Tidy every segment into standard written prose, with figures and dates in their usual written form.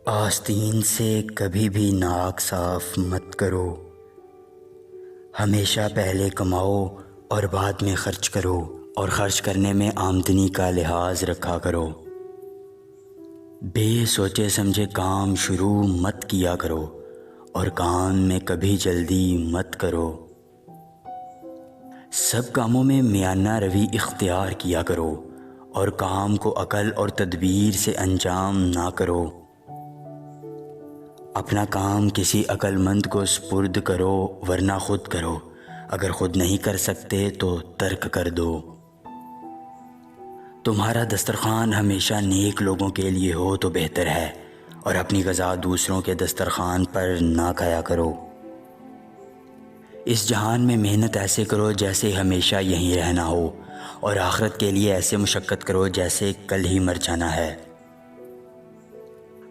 آستین سے کبھی بھی ناک صاف مت کرو، ہمیشہ پہلے کماؤ اور بعد میں خرچ کرو، اور خرچ کرنے میں آمدنی کا لحاظ رکھا کرو۔ بے سوچے سمجھے کام شروع مت کیا کرو، اور کام میں کبھی جلدی مت کرو۔ سب کاموں میں میانہ روی اختیار کیا کرو، اور کام کو عقل اور تدبیر سے انجام نہ کرو۔ اپنا کام کسی عقل مند کو سپرد کرو، ورنہ خود کرو۔ اگر خود نہیں کر سکتے تو ترک کر دو۔ تمہارا دسترخوان ہمیشہ نیک لوگوں کے لیے ہو تو بہتر ہے، اور اپنی غذا دوسروں کے دسترخوان پر نہ کھایا کرو۔ اس جہان میں محنت ایسے کرو جیسے ہمیشہ یہیں رہنا ہو، اور آخرت کے لیے ایسے مشقت کرو جیسے کل ہی مر جانا ہے۔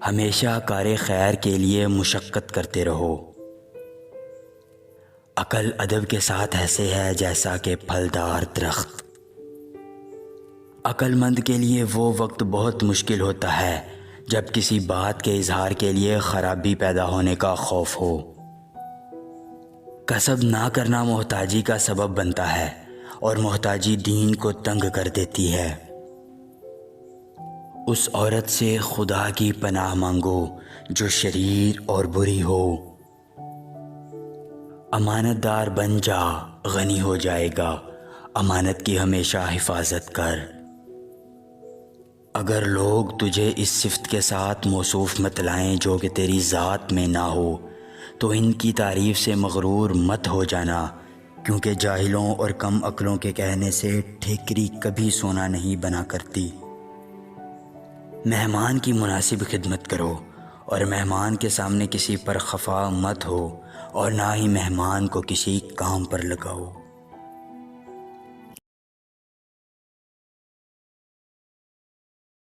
ہمیشہ کار خیر کے لیے مشقت کرتے رہو۔ عقل ادب کے ساتھ ایسے ہے جیسا کہ پھلدار درخت۔ عقل مند کے لیے وہ وقت بہت مشکل ہوتا ہے جب کسی بات کے اظہار کے لیے خرابی پیدا ہونے کا خوف ہو۔ کسب نہ کرنا محتاجی کا سبب بنتا ہے، اور محتاجی دین کو تنگ کر دیتی ہے۔ اس عورت سے خدا کی پناہ مانگو جو شریر اور بری ہو۔ امانت دار بن جا، غنی ہو جائے گا۔ امانت کی ہمیشہ حفاظت کر۔ اگر لوگ تجھے اس صفت کے ساتھ موصوف متلائیں جو کہ تیری ذات میں نہ ہو، تو ان کی تعریف سے مغرور مت ہو جانا، کیونکہ جاہلوں اور کم عقلوں کے کہنے سے ٹھیکری کبھی سونا نہیں بنا کرتی۔ مہمان کی مناسب خدمت کرو، اور مہمان کے سامنے کسی پر خفا مت ہو، اور نہ ہی مہمان کو کسی کام پر لگاؤ۔